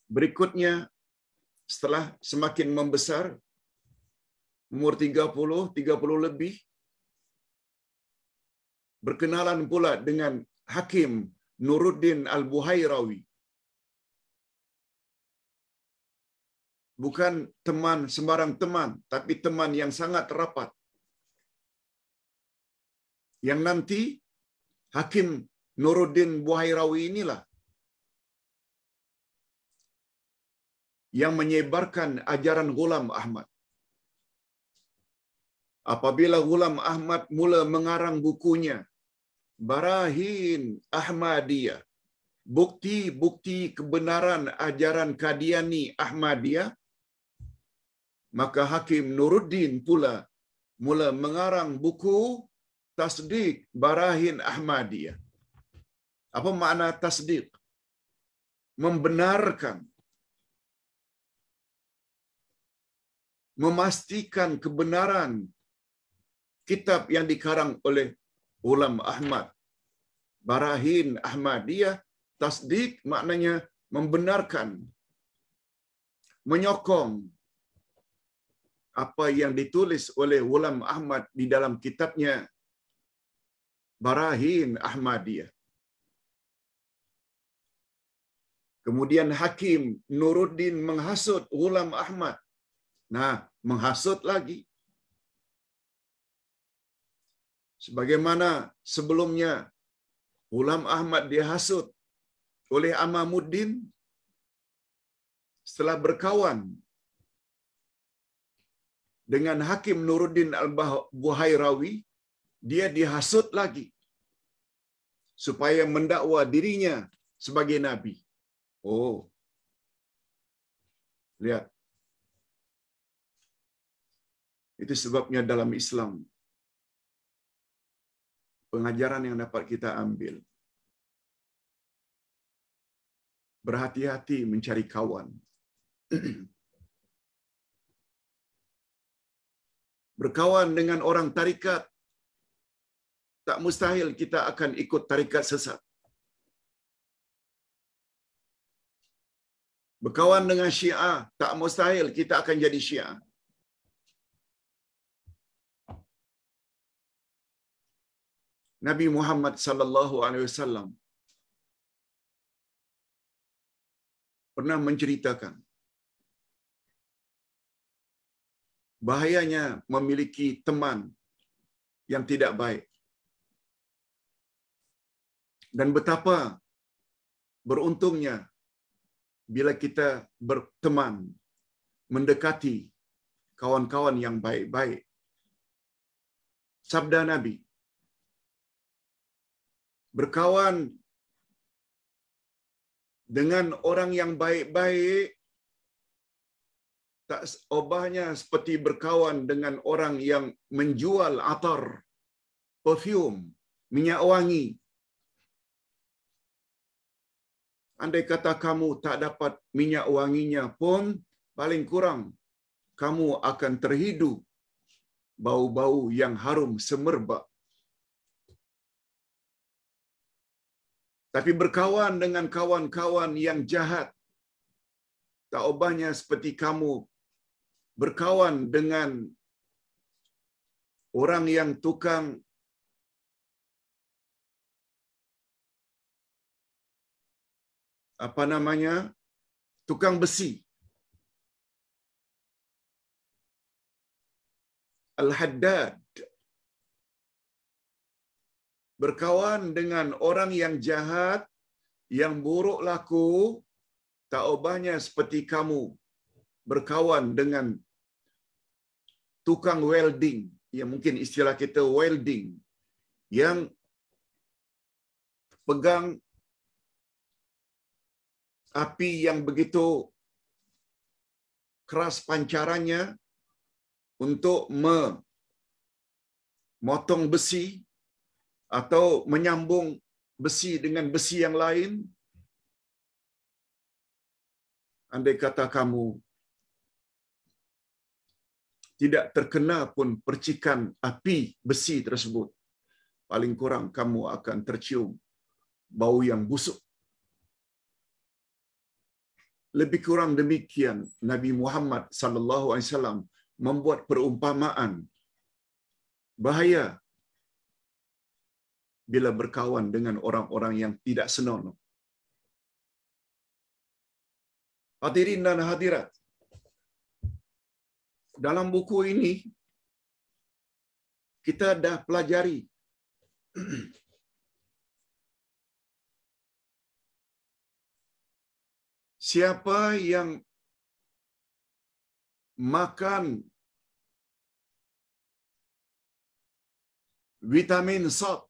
Berikutnya setelah semakin membesar, umur 30 lebih, berkenalan pula dengan Hakim Nuruddin Al-Buhairawi. Bukan teman sembarang teman, tapi teman yang sangat rapat. Yang nanti Hakim Nuruddin Buhairawi inilah yang menyebarkan ajaran Ghulam Ahmad. Apabila Ghulam Ahmad mula mengarang bukunya Barahin Ahmadiyah, bukti-bukti kebenaran ajaran Qadiani Ahmadiyah, maka Hakim Nuruddin pula mula mengarang buku Tasdiq Barahin Ahmadiyah. Apa makna tasdiq? Membenarkan, memastikan kebenaran kitab yang dikarang oleh Ghulam Ahmad. Barahin Ahmadiyah, tasdik maknanya membenarkan, menyokong apa yang ditulis oleh Ghulam Ahmad di dalam kitabnya Barahin Ahmadiyah. Kemudian Hakim Nuruddin menghasut Ghulam Ahmad. Nah, menghasut lagi. Sebagaimana sebelumnya Ghulam Ahmad dihasut oleh Amamuddin setelah berkawan dengan Hakim Nuruddin Al-Buhairawi, dia dihasut lagi supaya mendakwa dirinya sebagai nabi. Oh. Lihat. Itu sebabnya dalam Islam pengajaran yang dapat kita ambil. Berhati-hati mencari kawan. Berkawan dengan orang tarikat, tak mustahil kita akan ikut tarikat sesat. Berkawan dengan Syiah, tak mustahil kita akan jadi Syiah. Nabi Muhammad sallallahu alaihi wasallam pernah menceritakan bahayanya memiliki teman yang tidak baik dan betapa beruntungnya bila kita berteman, mendekati kawan-kawan yang baik-baik. Sabda Nabi, berkawan dengan orang yang baik-baik tak ubahnya seperti berkawan dengan orang yang menjual atar, perfume, minyak wangi. Andai kata kamu tak dapat minyak wanginya pun, paling kurang kamu akan terhidu bau-bau yang harum semerbak. Tapi berkawan dengan kawan-kawan yang jahat, tak ubahnya seperti kamu berkawan dengan orang yang tukang apa namanya, tukang besi. Al-Haddad berkawan dengan orang yang jahat, yang buruk laku, tak ubahnya seperti kamu berkawan dengan tukang welding, yang mungkin istilah kita welding, yang pegang api yang begitu keras pancarannya untuk memotong besi atau menyambung besi dengan besi yang lain. Andai kata kamu tidak terkena pun percikan api besi tersebut, paling kurang kamu akan tercium bau yang busuk. Lebih kurang demikian Nabi Muhammad sallallahu alaihi wasallam membuat perumpamaan bahaya bila berkawan dengan orang-orang yang tidak senonoh. Hadirin dan hadirat, dalam buku ini kita dah pelajari siapa yang makan vitamin salt,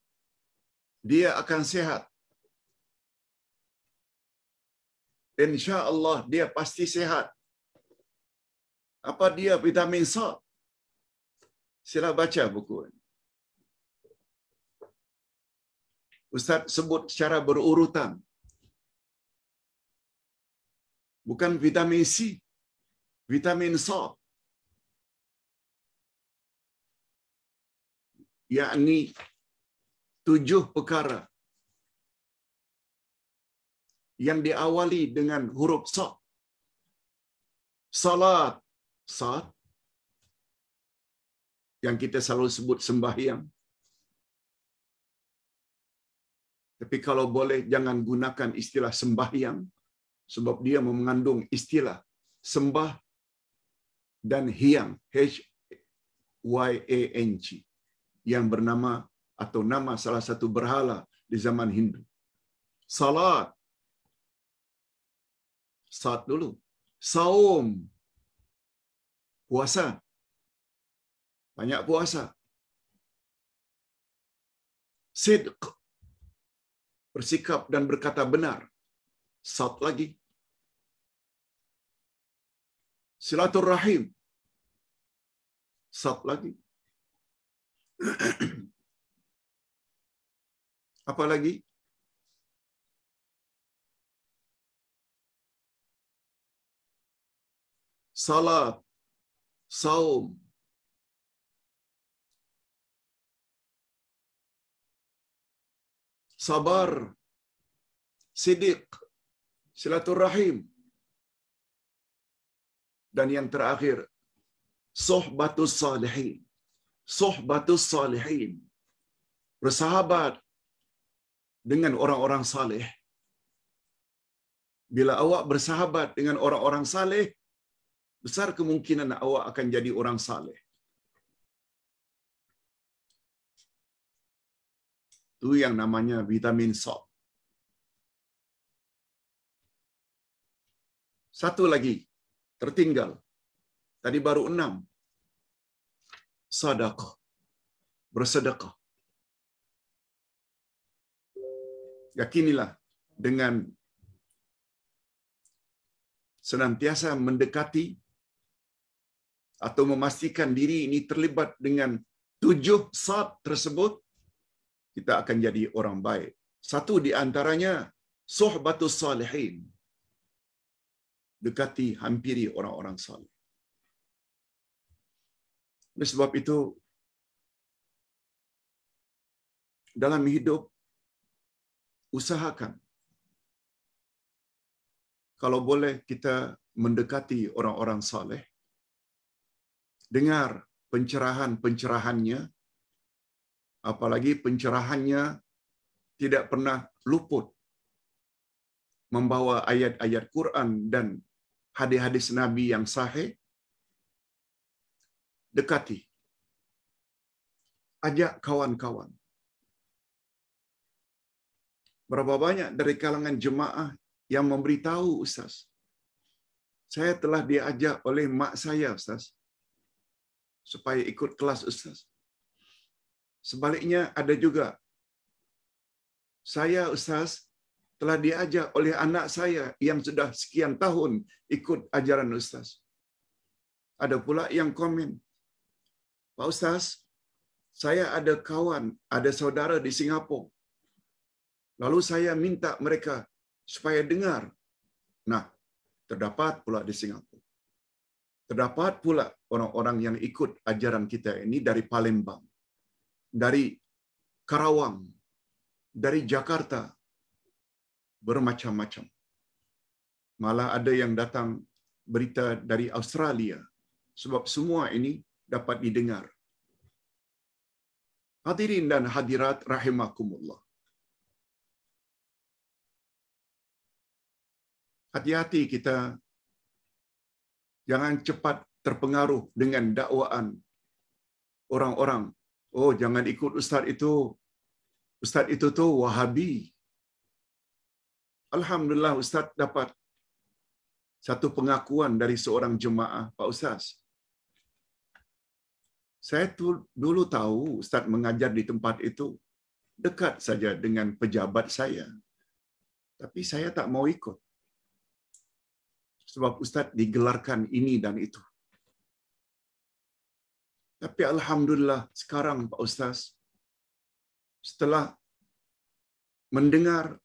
dia akan sehat. Insya Allah dia pasti sehat. Apa dia vitamin salt? Sila baca buku ini. Ustaz sebut secara berurutan. Bukan vitamin C, vitamin salt. Yakni 7 perkara yang diawali dengan huruf sa. Salat, sat, yang kita selalu sebut sembahyang. Tapi kalau boleh jangan gunakan istilah sembahyang, sebab dia mengandung istilah sembah dan hyang, H-Y-A-N-G, yang bernama atau nama salah satu berhala di zaman Hindu. Salat, sat dulu. Saum, puasa, banyak puasa. Sidq, bersikap dan berkata benar, sat lagi. Silaturrahim, sat lagi. Apa lagi? Salat, saum, sabar, sidiq, silaturrahim, dan yang terakhir suhbatus salihin. Suhbatus salihin, bersahabat dengan orang-orang saleh. Bila awak bersahabat dengan orang-orang saleh, besar kemungkinan awak akan jadi orang saleh. Itu yang namanya vitamin salt. Satu lagi tertinggal. Tadi baru 6. Sedekah. Bersedekah. Yakinilah dengan senantiasa mendekati atau memastikan diri ini terlibat dengan 7 sat tersebut, kita akan jadi orang baik. Satu di antaranya suhbatus salihin. Dekati, hampiri orang-orang saleh. Oleh sebab itu, dalam hidup, usahakan kalau boleh kita mendekati orang-orang saleh, dengar pencerahan-pencerahannya, apalagi pencerahannya tidak pernah luput membawa ayat-ayat Quran dan hadis-hadis Nabi yang sahih, dekati. Ajak kawan-kawan. Berapa banyak dari kalangan jemaah yang memberitahu Ustaz, saya telah diajak oleh mak saya Ustaz, supaya ikut kelas Ustaz. Sebaliknya ada juga, saya Ustaz telah diajak oleh anak saya yang sudah sekian tahun ikut ajaran Ustaz. Ada pula yang komen, Pak Ustaz, saya ada kawan, ada saudara di Singapura. Lalu saya minta mereka supaya dengar. Nah, terdapat pula di Singapura. Terdapat pula orang-orang yang ikut ajaran kita ini dari Palembang, dari Karawang, dari Jakarta, bermacam-macam. Malah ada yang datang berita dari Australia, sebab semua ini dapat didengar. Hadirin dan hadirat rahimakumullah. Hati-hati kita, jangan cepat terpengaruh dengan dakwaan orang-orang. Oh, jangan ikut ustaz itu. Ustaz itu tuh Wahabi. Alhamdulillah ustaz dapat satu pengakuan dari seorang jemaah, Pak Ustaz. Saya dulu tahu ustaz mengajar di tempat itu dekat saja dengan pejabat saya. Tapi saya tak mau ikut. Sebab ustaz digelarkan ini dan itu. Tapi alhamdulillah sekarang Pak Ustaz, setelah mendengar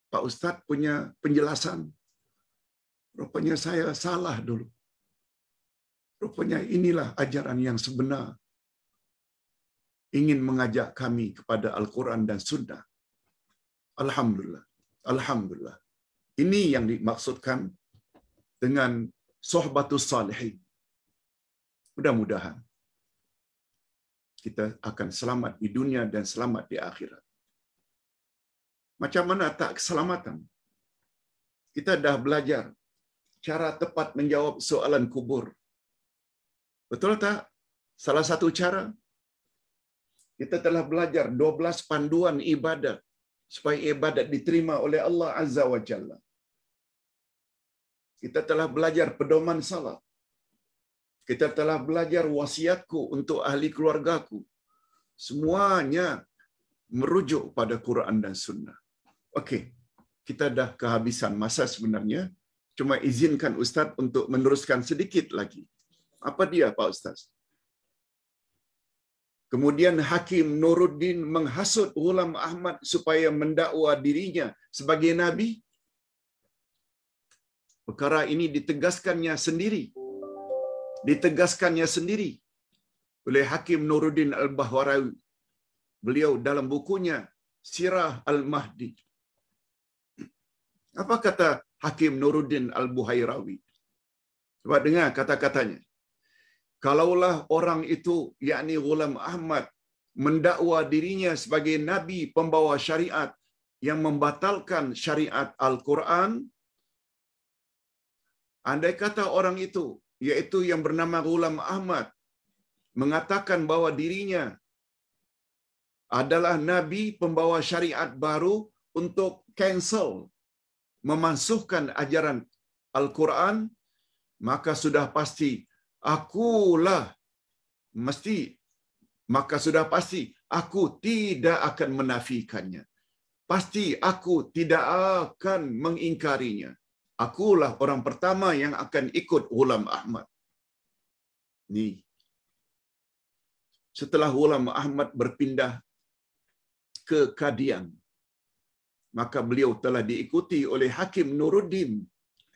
Pak Ustaz punya penjelasan, rupanya saya salah dulu. Rupanya inilah ajaran yang sebenar. Ingin mengajak kami kepada Al-Quran dan Sunnah. Alhamdulillah. Alhamdulillah. Ini yang dimaksudkan dengan sohbatus salihin. Mudah-mudahan kita akan selamat di dunia dan selamat di akhirat. Macam mana tak keselamatan? Kita dah belajar cara tepat menjawab soalan kubur. Betul tak? Salah satu cara, kita telah belajar 12 panduan ibadat supaya ibadat diterima oleh Allah Azza wa Jalla. Kita telah belajar pedoman salat. Kita telah belajar wasiatku untuk ahli keluargaku. Semuanya merujuk pada Quran dan Sunnah. Okey, kita dah kehabisan masa sebenarnya. Cuma izinkan Ustaz untuk meneruskan sedikit lagi. Apa dia Pak Ustaz? Kemudian Hakim Nuruddin menghasut Ghulam Ahmad supaya mendakwa dirinya sebagai Nabi. Perkara ini ditegaskannya sendiri oleh Hakim Nuruddin Al-Bahwarawi. Beliau dalam bukunya Sirah Al-Mahdi. Apa kata Hakim Nuruddin Al-Buhairawi? Coba dengar kata-katanya. Kalaulah orang itu, yakni Ghulam Ahmad, mendakwa dirinya sebagai Nabi pembawa syariat yang membatalkan syariat Al-Quran, andai kata orang itu, iaitu yang bernama Ghulam Ahmad, mengatakan bahawa dirinya adalah Nabi pembawa syariat baru untuk cancel, memansuhkan ajaran Al-Quran, maka sudah pasti aku tidak akan menafikannya. Pasti aku tidak akan mengingkarinya. Akulah orang pertama yang akan ikut Ghulam Ahmad. Ni. Setelah Ghulam Ahmad berpindah ke Kadian, maka beliau telah diikuti oleh Hakim Nuruddin.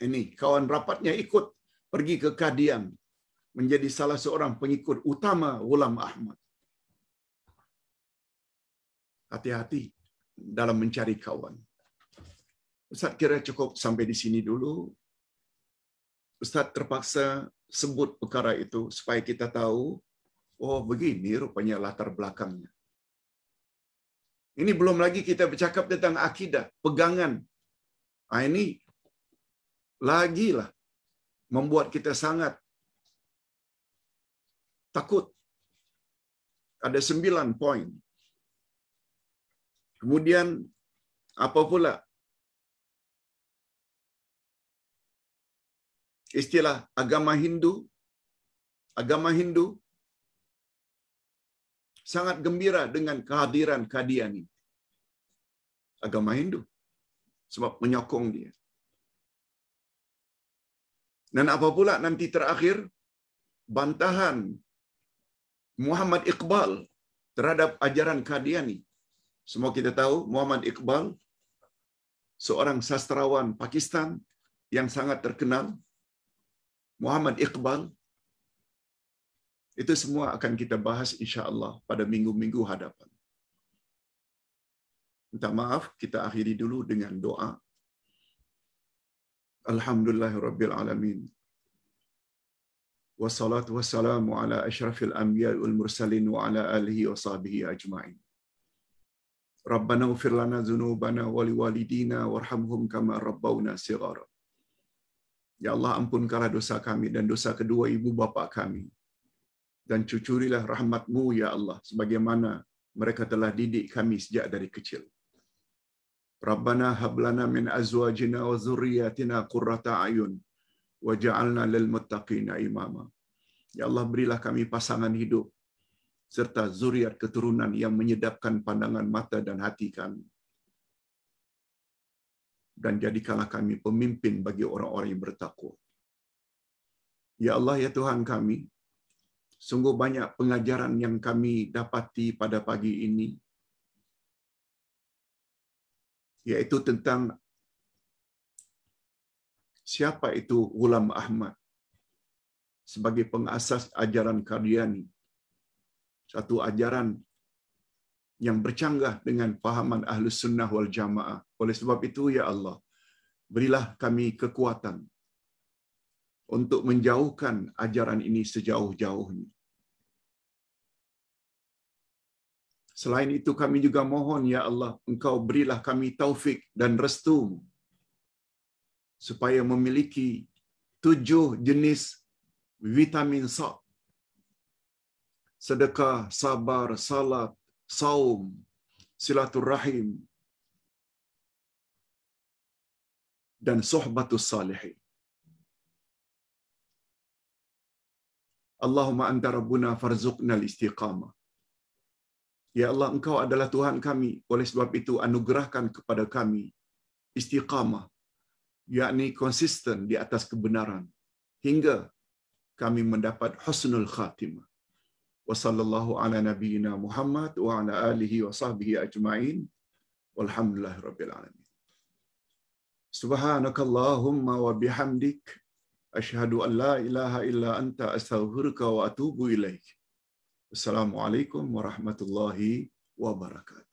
Ini kawan rapatnya ikut pergi ke Kadian, menjadi salah seorang pengikut utama Ghulam Ahmad. Hati-hati dalam mencari kawan. Ustaz kira cukup sampai di sini dulu. Ustaz terpaksa sebut perkara itu supaya kita tahu, oh begini rupanya latar belakangnya. Ini belum lagi kita bercakap tentang akidah, pegangan Ini lagilah membuat kita sangat takut. Ada 9 poin. Kemudian apa pula istilah agama Hindu? Agama Hindu sangat gembira dengan kehadiran Qadiani. Agama Hindu sebab menyokong dia. Dan apa pula nanti terakhir bantahan Muhammad Iqbal terhadap ajaran Qadiani. Semua kita tahu Muhammad Iqbal seorang sastrawan Pakistan yang sangat terkenal. Muhammad Iqbal itu semua akan kita bahas insya-Allah pada minggu-minggu hadapan. Minta maaf, kita akhiri dulu dengan doa. Alhamdulillahirabbil alamin. Wassalatu wassalamu ala asyrafil anbiya'i wal mursalin wa ala alihi wa sahbihi ajma'in. Rabbana ighfir lana dzunubana wa liwalidina warhamhum kama rabbawna shighara. Ya Allah, ampunkanlah dosa kami dan dosa kedua ibu bapa kami. Dan cucurilah rahmat-Mu ya Allah sebagaimana mereka telah didik kami sejak dari kecil. Rabbana hab lana min azwajina wa dzurriyyatina qurrata a'yun waj'alna lil muttaqina imama. Ya Allah, berilah kami pasangan hidup serta zuriat keturunan yang menyedapkan pandangan mata dan hati kami. Dan jadikanlah kami pemimpin bagi orang-orang yang bertakwa. Ya Allah, ya Tuhan kami, sungguh banyak pengajaran yang kami dapati pada pagi ini, yaitu tentang siapa itu Ghulam Ahmad sebagai pengasas ajaran Qadiani. Satu ajaran yang bercanggah dengan fahaman Ahlus Sunnah wal Jamaah. Oleh sebab itu, ya Allah, berilah kami kekuatan untuk menjauhkan ajaran ini sejauh-jauhnya. Selain itu, kami juga mohon, ya Allah, Engkau berilah kami taufik dan restu supaya memiliki 7 jenis vitamin S: sedekah, sabar, salat, saum, silaturrahim, dan suhbatus salihin. Allahumma anta rabbuna farzuqnal istiqamah. Ya Allah, Engkau adalah Tuhan kami, oleh sebab itu anugerahkan kepada kami istiqamah, yakni konsisten di atas kebenaran hingga kami mendapat husnul khatimah. Wa sallallahu ala nabiyyina Muhammad wa ala alihi wa sahbihi ajma'in. Walhamdulillahirabbil alamin. Subhanakallahumma wa bihamdik asyhadu an la ilaha illa anta astaghfiruka wa atubu ilaik. Assalamualaikum warahmatullahi wabarakatuh.